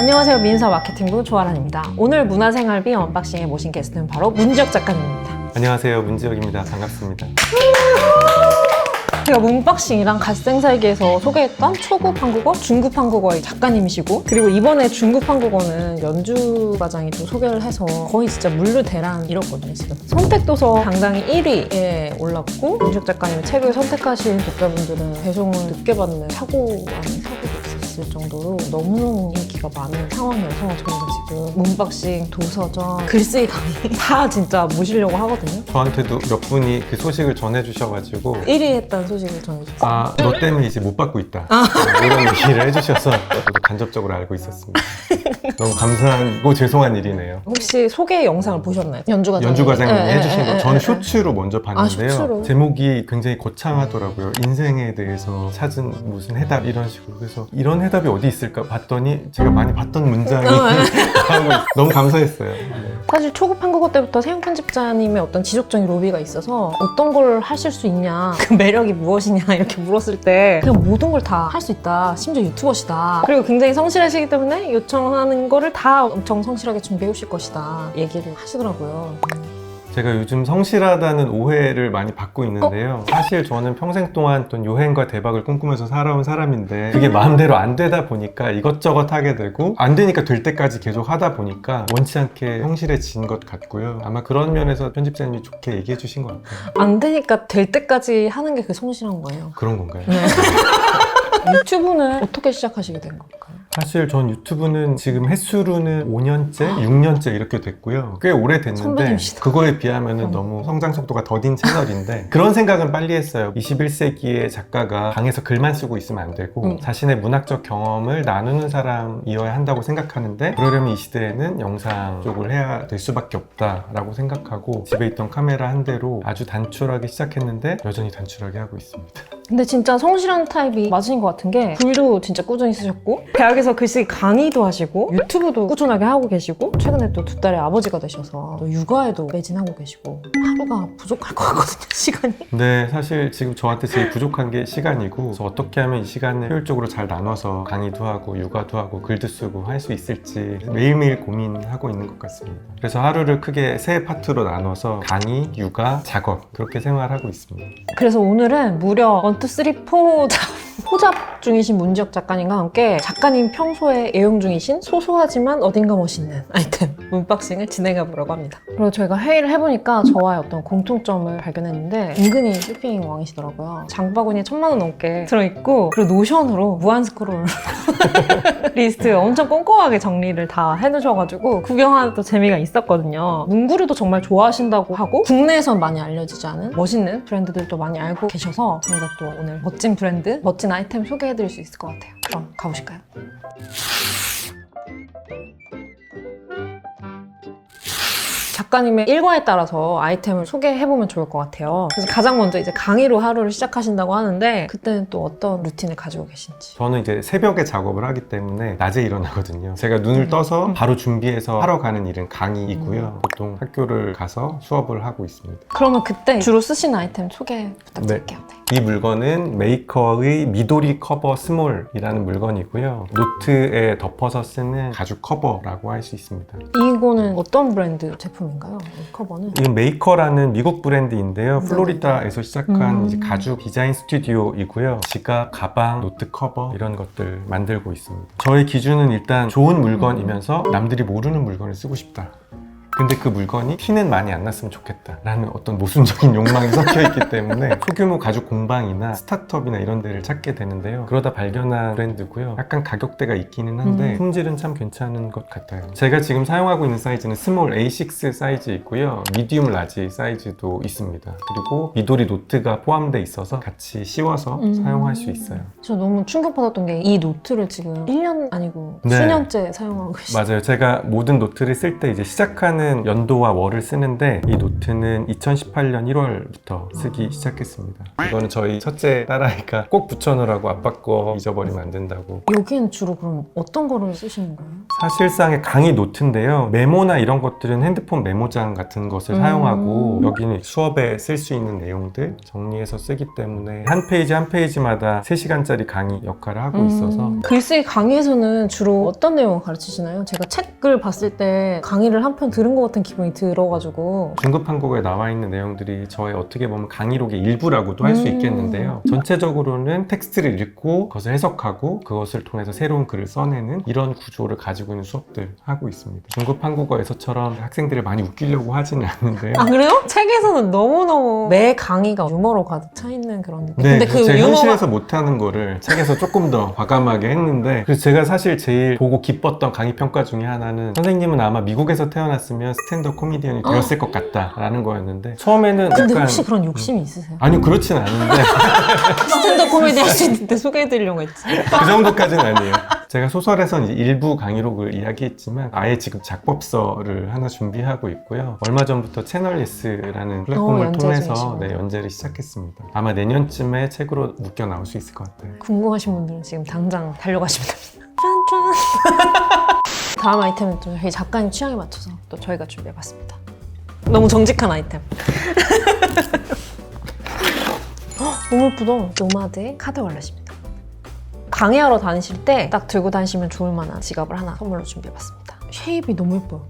안녕하세요. 민서 마케팅부 조아란입니다. 오늘 문화생활비 언박싱에 모신 게스트는 바로 문지혁 작가님입니다. 안녕하세요. 문지혁입니다. 반갑습니다. 제가 문박싱이랑 갓생살기에서 소개했던 초급 한국어, 중급 한국어의 작가님이시고, 그리고 이번에 중급 한국어는 연주 과장이 또 소개를 해서 거의 진짜 물류대란 이렇거든요, 지금. 선택도서 당당히 1위에 올랐고, 문지혁 작가님의 책을 선택하신 독자분들은 배송을 늦게 받는 사고 아닌 사고도 있었을 정도로 너무너무 인기가 많은 상황이어서 저희가 지금 문박싱, 도서전, 글쓰기 강의 다 진짜 모시려고 하거든요. 저한테도 몇 분이 그 소식을 전해주셔가지고 1위 했다는 소식을 전해주셨어요. 아, 너 때문에 이제 못 받고 있다. 이런 얘기를 해주셔서 저도 간접적으로 알고 있었습니다. 너무 감사하고 죄송한 일이네요. 혹시 소개 영상을 보셨나요? 연주 과장님이 해주신 거 저는 쇼 쇼츠로 먼저 봤는데요. 쇼츠로? 제목이 굉장히 거창하더라고요. 인생에 대해서 찾은 무슨 해답 이런 식으로. 그래서 이런 해답이 어디 있을까 봤더니 제가 많이 봤던 문장이 나오고 너무 감사했어요. 네. 사실 초급 한국어 때부터 세영 편집자님의 어떤 지속적인 로비가 있어서 어떤 걸 하실 수 있냐, 그 매력이 무엇이냐 이렇게 물었을 때 그냥 모든 걸 다 할 수 있다, 심지어 유튜버시다, 그리고 굉장히 성실하시기 때문에 요청하는 거를 다 엄청 성실하게 준비해 오실 것이다 얘기를 하시더라고요. 제가 요즘 성실하다는 오해를 많이 받고 있는데요. 사실 저는 평생 동안 어떤 요행과 대박을 꿈꾸면서 살아온 사람인데 그게 마음대로 안 되다 보니까 이것저것 하게 되고 안 되니까 될 때까지 계속 하다 보니까 원치 않게 성실해진 것 같고요. 아마 그런 면에서 편집자님이 좋게 얘기해 주신 것 같아요. 안 되니까 될 때까지 하는 게 그 성실한 거예요. 그런 건가요? 네. 유튜브는 어떻게 시작하시게 된 걸까요? 사실 전 유튜브는 지금 횟수로는 5년째, 6년째 이렇게 됐고요. 꽤 오래됐는데 선배님이시다. 그거에 비하면 너무 성장 속도가 더딘 채널인데 그런 생각은 빨리 했어요. 21세기의 작가가 방에서 글만 쓰고 있으면 안 되고 자신의 문학적 경험을 나누는 사람이어야 한다고 생각하는데 그러려면 이 시대에는 영상 쪽을 해야 될 수밖에 없다라고 생각하고 집에 있던 카메라 한 대로 아주 단출하게 시작했는데 여전히 단출하게 하고 있습니다. 근데 진짜 성실한 타입이 맞으신 것 같은 게 글도 진짜 꾸준히 쓰셨고 대학에서 글쓰기 강의도 하시고 유튜브도 꾸준하게 하고 계시고 최근에 또 두 딸의 아버지가 되셔서 또 육아에도 매진하고 계시고 하루가 부족할 것 같거든요, 시간이. 근데 사실 지금 저한테 제일 부족한 게 시간이고 그래서 어떻게 하면 이 시간을 효율적으로 잘 나눠서 강의도 하고 육아도 하고 글도 쓰고 할 수 있을지 매일매일 고민하고 있는 것 같습니다. 그래서 하루를 크게 세 파트로 나눠서 강의, 육아, 작업 그렇게 생활하고 있습니다. 그래서 오늘은 무려 1, 2, 3, 4 호잡 중이신 문지혁 작가님과 함께 작가님 평소에 애용 중이신 소소하지만 어딘가 멋있는 아이템 문박싱을 진행해 보려고 합니다. 그리고 저희가 회의를 해보니까 저와의 어떤 공통점을 발견했는데 은근히 쇼핑 왕이시더라고요. 장바구니에 1000만 원 넘게 들어있고 그리고 노션으로 무한 스크롤 리스트 엄청 꼼꼼하게 정리를 다 해놓으셔가지고 구경하는 또 재미가 있었거든요. 문구류도 정말 좋아하신다고 하고 국내에선 많이 알려지지 않은 멋있는 브랜드들도 많이 알고 계셔서 저희가 또 오늘 멋진 브랜드, 멋진 아이템 소개해드릴 수 있을 것 같아요. 그럼 가보실까요? 작가님의 일과에 따라서 아이템을 소개해보면 좋을 것 같아요. 그래서 가장 먼저 이제 강의로 하루를 시작하신다고 하는데 그때는 또 어떤 루틴을 가지고 계신지. 저는 이제 새벽에 작업을 하기 때문에 낮에 일어나거든요. 제가 눈을 떠서 바로 준비해서 하러 가는 일은 강의이고요. 보통 학교를 가서 수업을 하고 있습니다. 그러면 그때 주로 쓰시는 아이템 소개 부탁드릴게요. 네. 이 물건은 메이커의 미도리 커버 스몰이라는 물건이고요. 노트에 덮어서 쓰는 가죽 커버라고 할 수 있습니다. 이거는 어떤 브랜드 제품인가요? 이 커버는? 이건 메이커라는 미국 브랜드인데요. 플로리다에서 시작한 이제 가죽 디자인 스튜디오이고요. 지갑, 가방, 노트 커버 이런 것들 만들고 있습니다. 저의 기준은 일단 좋은 물건이면서 남들이 모르는 물건을 쓰고 싶다. 근데 그 물건이 티는 많이 안 났으면 좋겠다 라는 어떤 모순적인 욕망이 섞여 있기 때문에 소규모 가죽 공방이나 스타트업이나 이런 데를 찾게 되는데요. 그러다 발견한 브랜드고요. 약간 가격대가 있기는 한데 품질은 참 괜찮은 것 같아요. 제가 지금 사용하고 있는 사이즈는 스몰 A6 사이즈 있고요. 미디움 라지 사이즈도 있습니다. 그리고 미도리 노트가 포함되어 있어서 같이 씌워서 사용할 수 있어요. 저 너무 충격받았던 게 이 노트를 지금 1년 아니고 네. 수년째 사용하고 계시죠? 맞아요. 제가 모든 노트를 쓸 때 이제 시작하는 숫자는 연도와 월을 쓰는데 이 노트는 2018년 1월부터 쓰기 시작했습니다. 이거는 저희 첫째 딸아이가 꼭 붙여놓으라고 아빠 거 잊어버리면 안 된다고. 여기는 주로 그럼 어떤 거를 쓰시는 거예요? 사실상의 강의 노트인데요. 메모나 이런 것들은 핸드폰 메모장 같은 것을 사용하고 여기는 수업에 쓸 수 있는 내용들 정리해서 쓰기 때문에 한 페이지 한 페이지마다 3시간짜리 강의 역할을 하고 있어서 글쓰기 강의에서는 주로 어떤 내용을 가르치시나요? 제가 책을 봤을 때 강의를 한 편 들은 것 같은 기분이 들어가지고 중급 한국어에 나와 있는 내용들이 저의 어떻게 보면 강의록의 일부라고도 할 수 있겠는데요. 전체적으로는 텍스트를 읽고 그것을 해석하고 그것을 통해서 새로운 글을 써내는 이런 구조를 가지고 있는 수업들 하고 있습니다. 중급 한국어에서처럼 학생들을 많이 웃기려고 하지는 않는데요. 아 그래요? 책에서는 너무너무 매 강의가 유머로 가득 차 있는 그런 느낌. 네, 근데 그 제가 유머가 현실에서 못하는 거를 책에서 조금 더 과감하게 했는데 그래서 제가 사실 제일 보고 기뻤던 강의 평가 중에 하나는 선생님은 아마 미국에서 태어났으면 스탠드업 코미디언이 되었을 것 같다라는 거였는데 처음에는 근데 약간 혹시 그런 욕심이 있으세요? 아니요 그렇진 않은데 스탠드업 코미디 할 수 있는데 소개해드리려고 했지. 그 정도까지는 아니에요. 제가 소설에서는 이제 일부 강의록을 이야기했지만 아예 지금 작법서를 하나 준비하고 있고요. 얼마 전부터 채널예스라는 플랫폼을 연재 통해서 중이시구나. 연재를 시작했습니다. 아마 내년쯤에 책으로 묶여 나올 수 있을 것 같아요. 궁금하신 분들은 지금 당장 달려가시면 됩니다. 짠짠. 다음 아이템은 또 저희 작가님 취향에 맞춰서 또 저희가 준비해봤습니다. 너무 정직한 아이템. 너무 예쁘다. 노마드의 카드 월렛입니다. 강의하러 다니실 때 딱 들고 다니시면 좋을 만한 지갑을 하나 선물로 준비해봤습니다. 쉐입이 너무 예뻐요.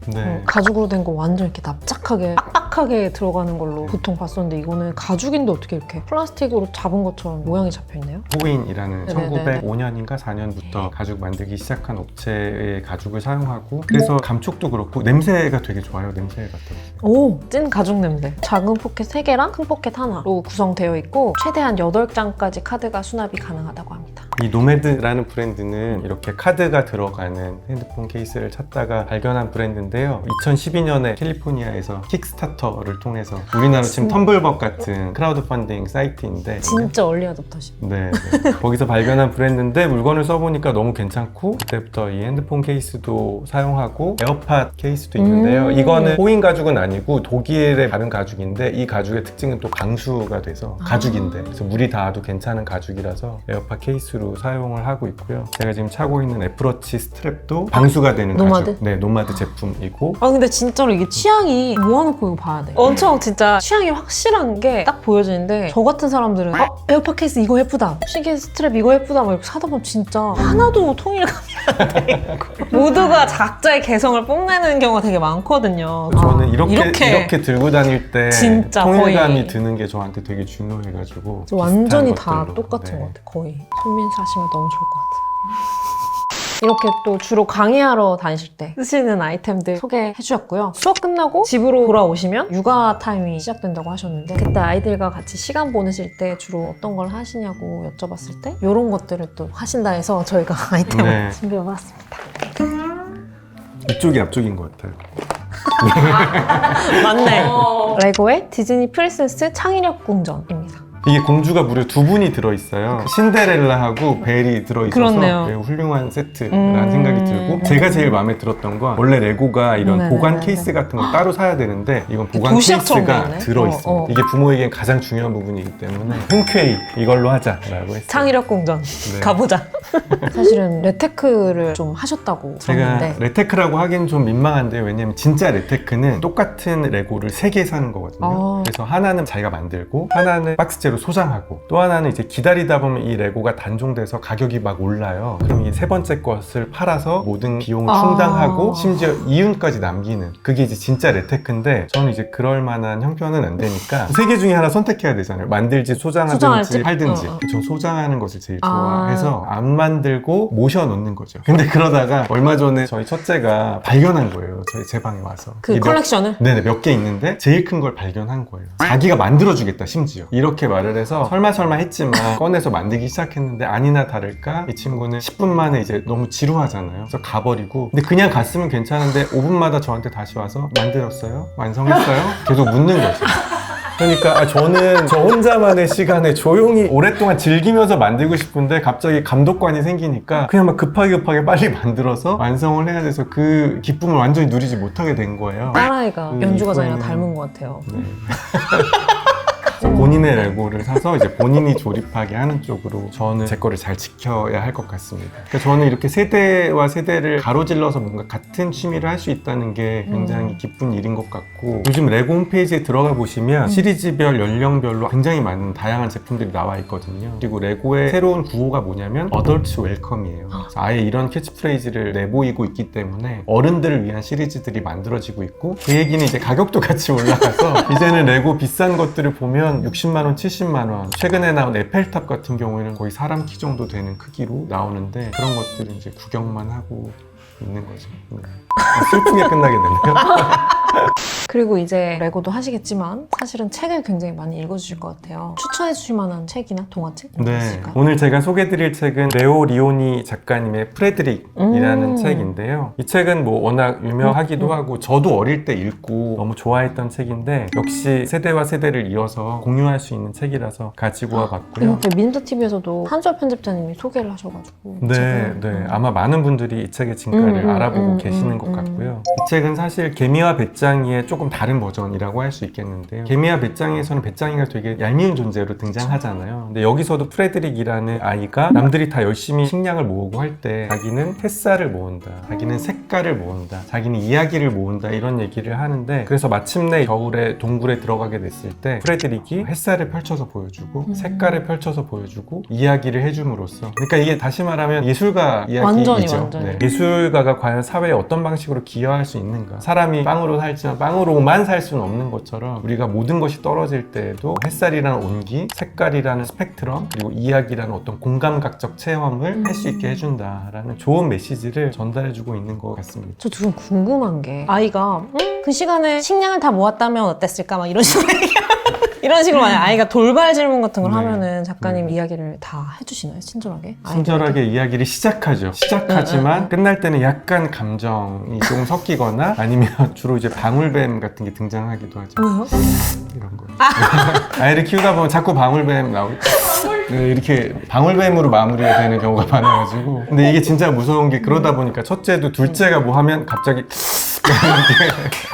네. 가죽으로 된 거 완전 이렇게 납작하게 빡빡하게 들어가는 걸로 보통 봤었는데 이거는 가죽인데 어떻게 이렇게 플라스틱으로 잡은 것처럼 모양이 잡혀있네요? 호인이라는 네네네. 1905년인가 4년부터 가죽 만들기 시작한 업체의 가죽을 사용하고 그래서 감촉도 그렇고 냄새가 되게 좋아요. 냄새 같아요. 오! 찐 가죽 냄새. 작은 포켓 3개랑 큰 포켓 하나로 구성되어 있고 최대한 8장까지 카드가 수납이 가능하다고 합니다. 이 노매드라는 브랜드는 이렇게 카드가 들어가는 핸드폰 케이스를 찾다가 발견한 브랜드인데요. 2012년에 캘리포니아에서 킥스타터를 통해서 우리나라 지금 텀블벅 같은 크라우드 펀딩 사이트인데 진짜 얼리 어댑터시. 네. 거기서 발견한 브랜드인데 물건을 써보니까 너무 괜찮고 그때부터 이 핸드폰 케이스도 사용하고 에어팟 케이스도 있는데요. 이거는 호인 가죽은 아니고 독일의 다른 가죽인데 이 가죽의 특징은 또 방수가 돼서 가죽인데 그래서 물이 닿아도 괜찮은 가죽이라서 에어팟 케이스로 사용을 하고 있고요. 제가 지금 차고 있는 애플워치 스트랩도 방수가 되는 노마드? 가죽. 네, 노마드 제품이고 아 근데 진짜로 이게 취향이 모아놓고 이거 봐야 돼. 엄청 진짜 취향이 확실한 게 딱 보여지는데 저 같은 사람들은 에어팟 케이스 이거 예쁘다, 시계 스트랩 이거 예쁘다 막 이렇게 사다 보면 진짜 하나도 통일감이 안 돼 있고 모두가 각자의 개성을 뽐내는 경우가 되게 많거든요. 저는 이렇게 들고 다닐 때 진짜 통일감이 거의. 드는 게 저한테 되게 중요해가지고 완전히 비슷한 다 것들로. 똑같은 네. 것 같아. 거의 손민 사시면 너무 좋을 것 같아요. 이렇게 또 주로 강의하러 다니실 때 쓰시는 아이템들 소개해 주셨고요. 수업 끝나고 집으로 돌아오시면 육아 타임이 시작된다고 하셨는데 그때 아이들과 같이 시간 보내실 때 주로 어떤 걸 하시냐고 여쭤봤을 때 이런 것들을 또 하신다 해서 저희가 아이템을 네. 준비해봤습니다. 이쪽이 앞쪽인 것 같아요. 맞네. 레고의 디즈니 프린세스 창의력 궁전입니다. 이게 공주가 무려 2분이 들어있어요. 신데렐라하고 벨이 들어있어서 그렇네요. 매우 훌륭한 세트라는 생각이 들고 제가 제일 마음에 들었던 건 원래 레고가 이런 네네네네. 보관 케이스 같은 걸 따로 사야 되는데 이건 보관 도시락처럼 케이스가 되었네. 들어있습니다. 이게 부모에겐 가장 중요한 부분이기 때문에 흔쾌히 이걸로 하자라고 했어요. 창의력 궁전 네. 가보자. 사실은 레테크를 좀 하셨다고 제가 들었는데 레테크라고 하긴 좀 민망한데요. 왜냐면 진짜 레테크는 똑같은 레고를 3개 사는 거거든요. 아. 그래서 하나는 자기가 만들고 하나는 박스째로 소장하고 또 하나는 이제 기다리다 보면 이 레고가 단종돼서 가격이 막 올라요. 그럼 이 3번째 것을 팔아서 모든 비용을 아. 충당하고 심지어 이윤까지 남기는 그게 이제 진짜 레테크인데 저는 이제 그럴 만한 형편은 안 되니까 3개 중에 하나 선택해야 되잖아요. 만들지 소장하든지 소장할지? 팔든지. 어. 전 소장하는 것을 제일 아. 좋아해서 안 만들고 모셔놓는 거죠. 근데 그러다가 얼마 전에 저희 첫째가 발견한 거예요. 제 방에 와서. 그 이 컬렉션을? 네네, 몇 개 있는데 제일 큰 걸 발견한 거예요. 자기가 만들어주겠다, 심지어. 이렇게 말을 해서 설마 했지만 꺼내서 만들기 시작했는데 아니나 다를까 이 친구는 10분 만에 이제 너무 지루하잖아요. 그래서 가버리고 근데 그냥 갔으면 괜찮은데 5분마다 저한테 다시 와서 만들었어요? 완성했어요? 계속 묻는 거죠. 그러니까 저는 저 혼자만의 시간에 조용히 오랫동안 즐기면서 만들고 싶은데 갑자기 감독관이 생기니까 그냥 막 급하게 빨리 만들어서 완성을 해야 돼서 그 기쁨을 완전히 누리지 못하게 된 거예요. 딸아이가 연주과장이랑 이거는- 닮은 것 같아요. 네. 본인의 레고를 사서 이제 본인이 조립하게 하는 쪽으로 저는 제 거를 잘 지켜야 할 것 같습니다. 그러니까 저는 이렇게 세대와 세대를 가로질러서 뭔가 같은 취미를 할 수 있다는 게 굉장히 기쁜 일인 것 같고, 요즘 레고 홈페이지에 들어가 보시면 시리즈별, 연령별로 굉장히 많은 다양한 제품들이 나와 있거든요. 그리고 레고의 새로운 구호가 뭐냐면 어덜트 웰컴이에요. 그래서 아예 이런 캐치프레이즈를 내보이고 있기 때문에 어른들을 위한 시리즈들이 만들어지고 있고, 그 얘기는 이제 가격도 같이 올라가서 이제는 레고 비싼 것들을 보면 60만 원, 70만 원. 최근에 나온 에펠탑 같은 경우에는 거의 사람 키 정도 되는 크기로 나오는데, 그런 것들은 이제 구경만 하고 있는 거죠. 슬프게 끝나게 되네요. 그리고 이제 레고도 하시겠지만 사실은 책을 굉장히 많이 읽어주실 것 같아요. 추천해 주실 만한 책이나 동화책 이런 거 네, 있을까요? 오늘 제가 소개해드릴 책은 레오 리오니 작가님의 프레드릭이라는 음. 책인데요. 이 책은 뭐 워낙 유명하기도 하고 저도 어릴 때 읽고 너무 좋아했던 책인데, 역시 세대와 세대를 이어서 공유할 수 있는 책이라서 가지고 와봤고요. 이렇게 민트TV에서도 한솔 편집자님이 소개를 하셔가지고 네, 책을. 네. 아마 많은 분들이 이 책의 진가를 알아보고 계시는 것 같고요. 이 책은 사실 개미와 배짱이의 조금 다른 버전이라고 할 수 있겠는데요. 개미와 배짱이에서는 배짱이가 되게 얄미운 존재로 등장하잖아요. 근데 여기서도 프레드릭이라는 아이가 남들이 다 열심히 식량을 모으고 할 때 자기는 햇살을 모은다, 자기는 색깔을 모은다, 자기는 이야기를 모은다, 이런 얘기를 하는데, 그래서 마침내 겨울에 동굴에 들어가게 됐을 때 프레드릭이 햇살을 펼쳐서 보여주고 색깔을 펼쳐서 보여주고 이야기를 해줌으로써, 그러니까 이게 다시 말하면 예술가 이야기이죠. 완전히. 네. 예술가가 과연 사회에 어떤 방식으로 기여할 수 있는가. 사람이 빵으로 살지만 빵으로만 살 수는 없는 것처럼, 우리가 모든 것이 떨어질 때에도 햇살이라는 온기, 색깔이라는 스펙트럼, 그리고 이야기라는 어떤 공감각적 체험을 할 수 있게 해준다라는 좋은 메시지를 전달해주고 있는 것 같습니다. 저 지금 궁금한 게, 아이가 그 시간에 식량을 다 모았다면 어땠을까 막 이런 식으로 이런 식으로 만약 아이가 돌발 질문 같은 걸 네. 하면은 작가님 이야기를 다 해주시나요? 친절하게? 친절하게 이야기를 시작하죠. 시작하지만 끝날 때는 약간 감정이 조금 섞이거나, 아니면 주로 이제 방울뱀 같은 게 등장하기도 하죠. 뭐요? 이런 거. 아이를 키우다 보면 자꾸 방울뱀 나오고, 네, 이렇게 방울뱀으로 마무리가 되는 경우가 많아가지고. 근데 이게 진짜 무서운 게, 그러다 보니까 첫째도 둘째가 뭐 하면 갑자기 이렇게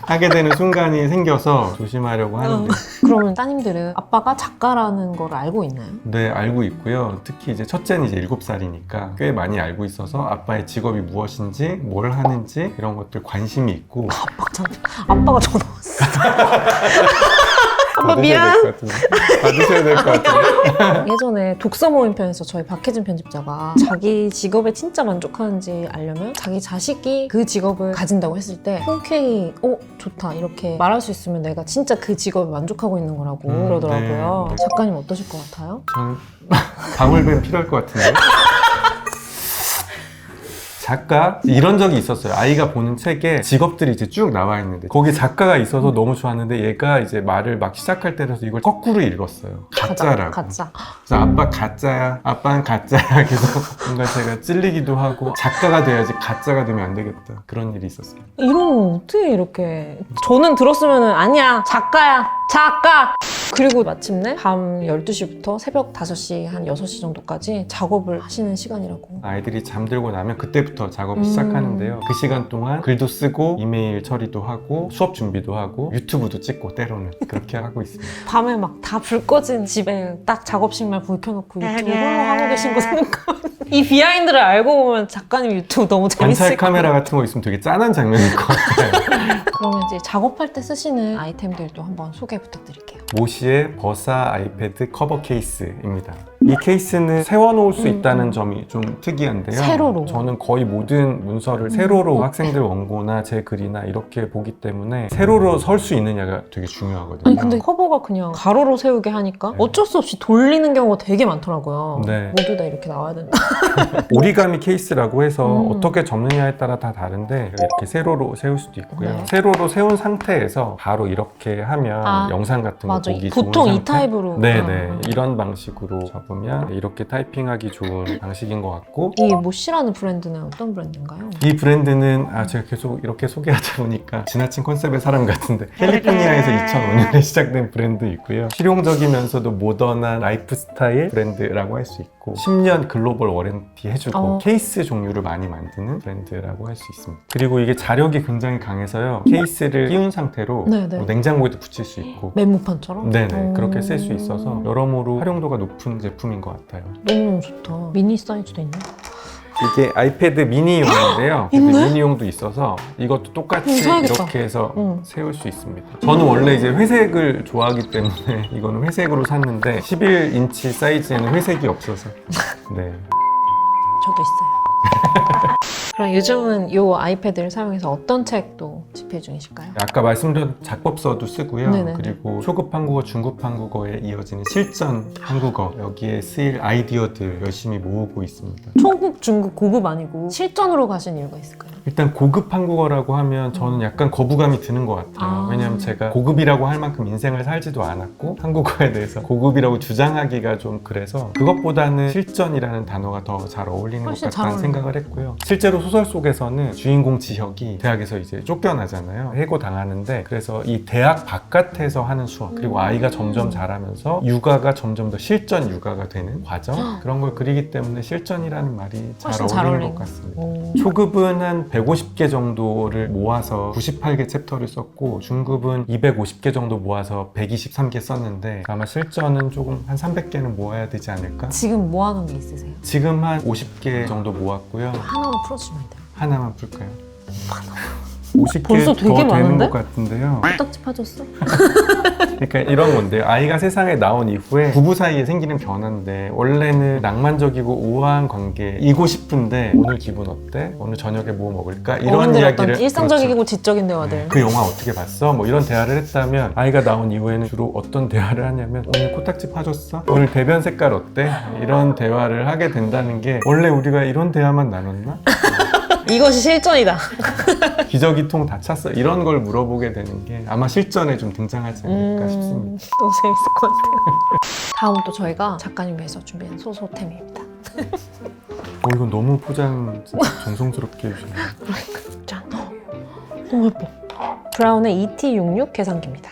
하게 되는 순간이 생겨서 조심하려고 하는데. 그러면 따님들은 아빠가 작가라는 걸 알고 있나요? 네, 알고 있고요. 특히 이제 첫째는 이제 7살이니까 꽤 많이 알고 있어서 아빠의 직업이 무엇인지, 뭘 하는지 이런 것들 관심이 있고. 아빠가 전화 왔어. 아빠 미안. 받으셔야 될 것 같은데. 예전에 독서 모임 편에서 저희 박혜진 편집자가 자기 직업에 진짜 만족하는지 알려면 자기 자식이 그 직업을 가진다고 했을 때 흔쾌히 좋다 이렇게 말할 수 있으면 내가 진짜 그 직업에 만족하고 있는 거라고 그러더라고요. 네. 작가님 어떠실 것 같아요? 저는 방울뱀 필요할 것 같은데. 작가? 이런 적이 있었어요. 아이가 보는 책에 직업들이 이제 쭉 나와 있는데 거기 작가가 있어서 너무 좋았는데, 얘가 이제 말을 막 시작할 때라서 이걸 거꾸로 읽었어요. 가짜라고. 가짜. 그래서 아빠 가짜야, 아빠는 가짜야. 그래서 뭔가 제가 찔리기도 하고, 작가가 돼야지 가짜가 되면 안 되겠다, 그런 일이 있었어요. 이러면 어떻게 이렇게, 저는 들었으면은 아니야 작가야 작가. 그리고 마침내 밤 12시부터 새벽 5시 한 6시 정도까지 작업을 하시는 시간이라고. 아이들이 잠들고 나면 그때부터 작업을 시작하는데요. 그 시간 동안 글도 쓰고 이메일 처리도 하고 수업 준비도 하고 유튜브도 찍고, 때로는 그렇게 하고 있습니다. 밤에 막 다 불 꺼진 집에 딱 작업실만 불 켜놓고 유튜브 홀로 하고 계신 거 생각하면 이 비하인드를 알고 보면 작가님 유튜브 너무 재밌을 관찰 것 같아요. 카메라 같은 거 있으면 되게 짠한 장면일 것 같아요. 그러면 이제 작업할 때 쓰시는 아이템들도 한번 소개 부탁드릴게요. 모시의 버사 아이패드 커버 케이스입니다. 이 케이스는 세워놓을 수 있다는 점이 좀 특이한데요. 세로로. 저는 거의 모든 문서를 세로로 학생들 원고나 제 글이나 이렇게 보기 때문에 세로로 설 수 있느냐가 되게 중요하거든요. 아니 근데 커버가 그냥 가로로 세우게 하니까 네. 어쩔 수 없이 돌리는 경우가 되게 많더라고요. 네. 모두 다 이렇게 나와야 된다. 오리가미 케이스라고 해서 어떻게 접느냐에 따라 다 다른데, 이렇게 세로로 세울 수도 있고요. 네. 세로로 세운 상태에서 바로 이렇게 하면 영상 같은 것도 맞아. 보기 좋은 보통 이 상태? 타입으로. 네네. 이런 방식으로 잡으면 이렇게 타이핑하기 좋은 방식인 것 같고, 이 모씨라는 브랜드는 어떤 브랜드인가요? 이 브랜드는 제가 계속 이렇게 소개하다 보니까 지나친 컨셉의 사람 같은데 캘리포니아에서 2005년에 시작된 브랜드이고요. 실용적이면서도 모던한 라이프 스타일 브랜드라고 할 수 있고 10년 글로벌 워런티 해주고 케이스 종류를 많이 만드는 브랜드라고 할 수 있습니다. 그리고 이게 자력이 굉장히 강해서요. 케이스를 끼운 상태로 네네. 뭐 냉장고에도 붙일 수 있고 맨무판처럼? 네네 그렇게 쓸 수 있어서 여러모로 활용도가 높은 제품인 것 같아요. 너무 좋다. 미니 사이즈도 있네. 이게 아이패드 미니용인데요. 있네? 미니용도 있어서 이것도 똑같이 사야겠다. 이렇게 해서 세울 수 있습니다. 저는 원래 이제 회색을 좋아하기 때문에 이거는 회색으로 샀는데 11인치 사이즈에는 회색이 없어서 네. 저도 있어요. 그럼 요즘은 이 아이패드를 사용해서 어떤 책도 집필 중이실까요? 아까 말씀드린 작법서도 쓰고요. 네네. 그리고 초급 한국어, 중급 한국어에 이어지는 실전 한국어 여기에 쓰일 아이디어들 열심히 모으고 있습니다. 초급, 중급, 고급 아니고 실전으로 가신 이유가 있을까요? 일단 고급 한국어라고 하면 저는 약간 거부감이 드는 것 같아요. 왜냐면 제가 고급이라고 할 만큼 인생을 살지도 않았고 한국어에 대해서 고급이라고 주장하기가 좀 그래서 그것보다는 실전이라는 단어가 더 잘 어울리는 것 훨씬 잘 같다는 어울려요. 생각을 했고요. 실제로 소설 속에서는 주인공 지혁이 대학에서 이제 쫓겨나잖아요. 해고당하는데 그래서 이 대학 바깥에서 하는 수업 그리고 아이가 점점 자라면서 육아가 점점 더 실전 육아가 되는 과정 그런 걸 그리기 때문에 실전이라는 말이 잘 훨씬 잘 어울리는 어울리는 것 같습니다. 오. 초급은 한 150개 정도를 모아서 98개 챕터를 썼고 중급은 250개 정도 모아서 123개 썼는데 아마 실전은 조금 한 300개는 모아야 되지 않을까? 지금 모아놓은 게 있으세요? 지금 한 50개 정도 모았고요. 하나만 풀어주시면 돼요. 하나만 풀까요? 50개 벌써 더 되게 되는 많은데? 것 같은데요. 코딱지 파졌어? 그러니까 이런 건데요. 아이가 세상에 나온 이후에 부부 사이에 생기는 변화인데 원래는 낭만적이고 우아한 관계이고 싶은데 오늘 기분 어때? 오늘 저녁에 뭐 먹을까? 이런 어른들 이야기를 어떤 일상적이고 그렇죠. 지적인 대화들. 그 영화 어떻게 봤어? 뭐 이런 대화를 했다면 아이가 나온 이후에는 주로 어떤 대화를 하냐면 오늘 코딱지 파줬어? 오늘 대변 색깔 어때? 이런 대화를 하게 된다는 게 원래 우리가 이런 대화만 나눴나? 이것이 실전이다. 기저귀통 다 찼어? 이런 걸 물어보게 되는 게 아마 실전에 좀 등장하지 않을까 싶습니다. 너무 재밌을 것 같아요. 다음 또 저희가 작가님 위해서 준비한 소소템입니다. 이건 너무 포장 진짜 정성스럽게 해주셨네요. 짠. 너무 예뻐. 브라운의 ET66 계산기입니다.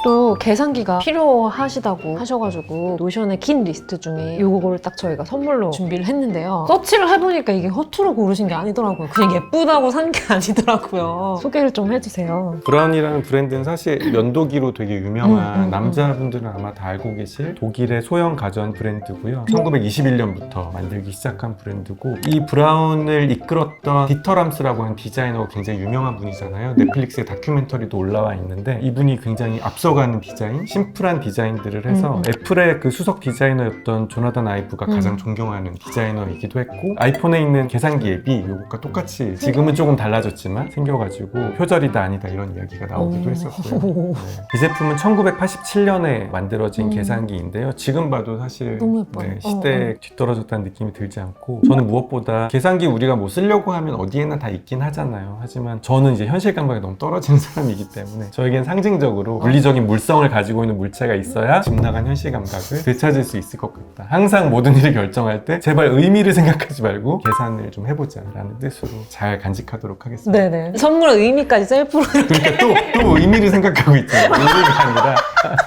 또 계산기가 필요하시다고 하셔가지고 노션의 긴 리스트 중에 요거를 딱 저희가 선물로 준비를 했는데요. 서치를 해보니까 이게 허투루 고르신 게 아니더라고요. 그냥 예쁘다고 산 게 아니더라고요. 소개를 좀 해주세요. 브라운이라는 브랜드는 사실 면도기로 되게 유명한 남자분들은 아마 다 알고 계실 독일의 소형 가전 브랜드고요. 1921년부터 만들기 시작한 브랜드고 이 브라운을 이끌었던 디터람스라고 하는 디자이너가 굉장히 유명한 분이잖아요. 넷플릭스에 다큐멘터리도 올라와 있는데 이분이 굉장히 앞서가는 디자인, 심플한 디자인들을 해서 애플의 그 수석 디자이너였던 조나단 아이브가 가장 존경하는 디자이너이기도 했고 아이폰에 있는 계산기 앱이 이것과 똑같이 지금은 조금 달라졌지만 생겨가지고 표절이다 아니다 이런 이야기가 나오기도 했었고요. 네. 이 제품은 1987년에 만들어진 계산기인데요. 지금 봐도 사실 너무 예뻐요. 네, 시대에 뒤떨어졌다는 느낌이 들지 않고 저는 무엇보다 계산기 우리가 뭐 쓰려고 하면 어디에나 다 있긴 하잖아요. 하지만 저는 이제 현실 감각이 너무 떨어지는 사람이기 때문에 저에겐 상징적으로 물리적인 물성을 가지고 있는 물체가 있어야 집 나간 현실 감각을 되찾을 수 있을 것 같다. 항상 모든 일을 결정할 때 제발 의미를 생각하지 말고 계산을 좀 해보자 라는 뜻으로 잘 간직하도록 하겠습니다. 네네. 선물 의미까지 셀프로 이렇게. 그러니까 또 의미를 생각하고 있잖아요. 의미가 아니라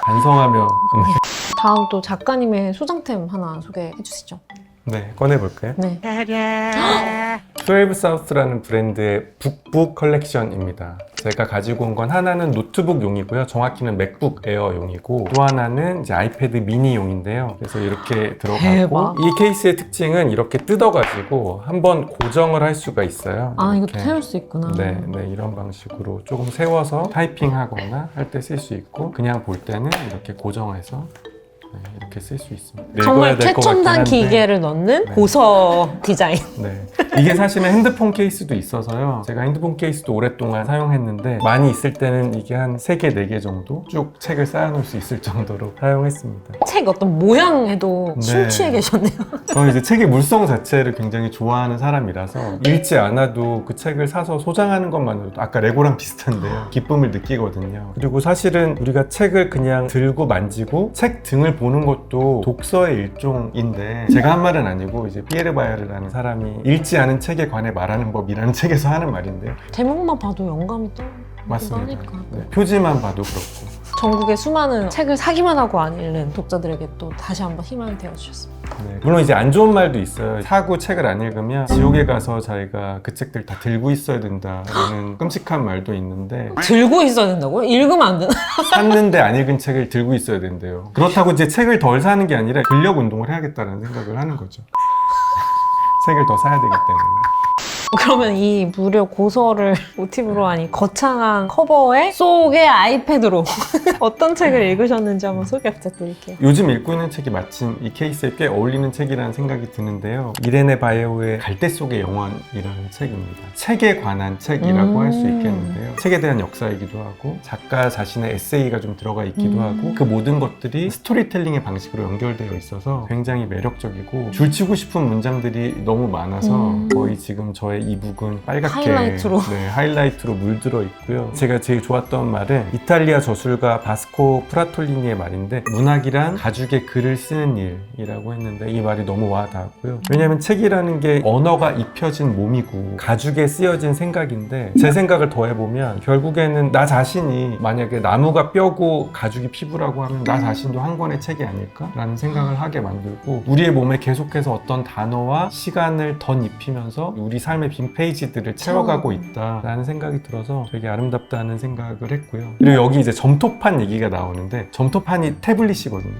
반성하며 다음 또 작가님의 소장템 하나 소개해 주시죠. 네, 꺼내볼까요? 네. 12 South라는 브랜드의 북북 컬렉션입니다. 제가 가지고 온 건 하나는 노트북용이고요. 정확히는 맥북 에어용이고 또 하나는 이제 아이패드 미니용인데요. 그래서 이렇게 들어가고 대박. 이 케이스의 특징은 이렇게 뜯어가지고 한번 고정을 할 수가 있어요. 아, 이렇게. 이것도 세울 수 있구나. 네, 이런 방식으로 조금 세워서 타이핑하거나 할 때 쓸 수 있고 그냥 볼 때는 이렇게 고정해서 네, 이렇게 쓸 수 있습니다. 정말 읽어야 될것 최첨단 같긴 한데. 기계를 넣는 네. 고서 디자인. 네. 이게 사실은 핸드폰 케이스도 있어서요. 제가 핸드폰 케이스도 오랫동안 사용했는데 많이 있을 때는 이게 한 3개, 4개 정도 쭉 책을 쌓아놓을 수 있을 정도로 사용했습니다. 책 어떤 모양에도 네. 심취해 계셨네요. 저는 이제 책의 물성 자체를 굉장히 좋아하는 사람이라서 읽지 않아도 그 책을 사서 소장하는 것만으로도 아까 레고랑 비슷한데요. 기쁨을 느끼거든요. 그리고 사실은 우리가 책을 그냥 들고 만지고 책 등을 보는 것도 독서의 일종인데 제가 한 말은 아니고 이제 피에르 바야르라는 사람이 읽지 않은 책에 관해 말하는 법이라는 책에서 하는 말인데요. 제목만 봐도 영감이 맞습니다. 떠오르니까. 네, 표지만 봐도 그렇고. 전국의 수많은 책을 사기만 하고 안 읽는 독자들에게 또 다시 한번 힘을 되어주셨습니다. 네, 물론 이제 안 좋은 말도 있어요. 사고 책을 안 읽으면 지옥에 가서 자기가 그 책들 다 들고 있어야 된다라는 끔찍한 말도 있는데 들고 있어야 된다고요? 읽으면 안 되나? 샀는데 안 읽은 책을 들고 있어야 된대요. 그렇다고 이제 책을 덜 사는 게 아니라 근력 운동을 해야겠다는 생각을 하는 거죠. 책을 더 사야 되기 때문에. 그러면 이 무료 고서를 모티브로 한 이 거창한 커버에 속에 아이패드로 어떤 책을 읽으셨는지 한번 소개 부탁드릴게요. 요즘 읽고 있는 책이 마침 이 케이스에 꽤 어울리는 책이라는 생각이 드는데요. 이레네 바에오의 갈대 속의 영원이라는 책입니다. 책에 관한 책이라고 할 수 있겠는데요. 책에 대한 역사이기도 하고 작가 자신의 에세이가 좀 들어가 있기도 하고 그 모든 것들이 스토리텔링의 방식으로 연결되어 있어서 굉장히 매력적이고 줄치고 싶은 문장들이 너무 많아서 거의 지금 저의 이북은 빨갛게 하이라이트로 물들어 있고요. 제가 제일 좋았던 말은 이탈리아 저술가 바스코 프라톨리니의 말인데 문학이란 가죽에 글을 쓰는 일이라고 했는데 이 말이 너무 와닿았고요. 왜냐하면 책이라는 게 언어가 입혀진 몸이고 가죽에 쓰여진 생각인데 제 생각을 더해보면 결국에는 나 자신이 만약에 나무가 뼈고 가죽이 피부라고 하면 나 자신도 한 권의 책이 아닐까라는 생각을 하게 만들고 우리의 몸에 계속해서 어떤 단어와 시간을 덧입히면서 우리 삶의 빈 페이지들을 채워가고 있다라는 생각이 들어서 되게 아름답다는 생각을 했고요. 그리고 여기 이제 점토판 얘기가 나오는데 점토판이 태블릿이거든요.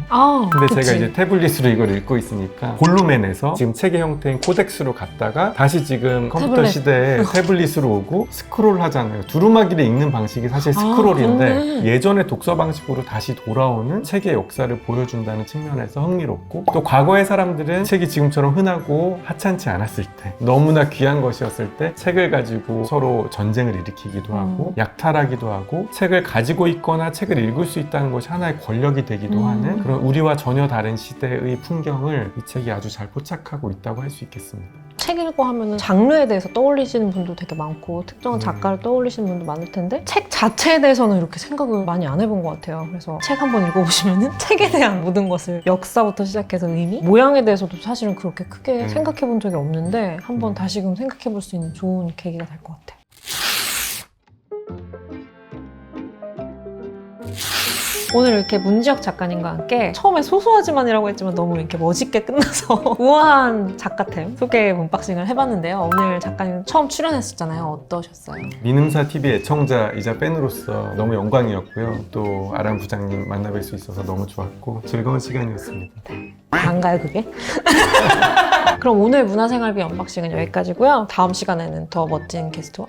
근데 그치. 제가 이제 태블릿으로 이걸 읽고 있으니까 볼루멘에서 지금 책의 형태인 코덱스로 갔다가 다시 지금 컴퓨터 태블릿. 시대에 태블릿으로 오고 스크롤 하잖아요. 두루마기를 읽는 방식이 사실 스크롤인데 그렇네. 예전의 독서 방식으로 다시 돌아오는 책의 역사를 보여준다는 측면에서 흥미롭고 또 과거의 사람들은 책이 지금처럼 흔하고 하찮지 않았을 때 너무나 귀한 것이었을 때 책을 가지고 서로 전쟁을 일으키기도 하고 약탈하기도 하고 책을 가지고 있거나 책을 읽을 수 있다는 것이 하나의 권력이 되기도 하는 그런 우리와 전혀 다른 시대의 풍경을 이 책이 아주 잘 포착하고 있다고 할 수 있겠습니다. 책 읽고 하면은 장르에 대해서 떠올리시는 분도 되게 많고 특정한 작가를 떠올리시는 분도 많을 텐데 책 자체에 대해서는 이렇게 생각을 많이 안 해본 것 같아요. 그래서 책 한번 읽어보시면은 책에 대한 모든 것을 역사부터 시작해서 의미, 모양에 대해서도 사실은 그렇게 크게 생각해 본 적이 없는데 한번 다시금 생각해 볼 수 있는 좋은 계기가 될 것 같아요. 오늘 이렇게 문지혁 작가님과 함께 처음에 소소하지만이라고 했지만 너무 이렇게 멋있게 끝나서 우아한 작가템 소개 문박싱을 해봤는데요. 오늘 작가님 처음 출연했었잖아요. 어떠셨어요? 민음사 TV 애청자이자 팬으로서 너무 영광이었고요. 또 아람 부장님 만나뵐 수 있어서 너무 좋았고 즐거운 시간이었습니다. 반가요 그게? 그럼 오늘 문화생활비 언박싱은 여기까지고요. 다음 시간에는 더 멋진 게스트와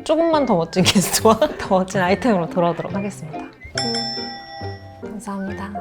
조금만 더 멋진 게스트와 더 멋진 아이템으로 돌아오도록 하겠습니다. 감사합니다.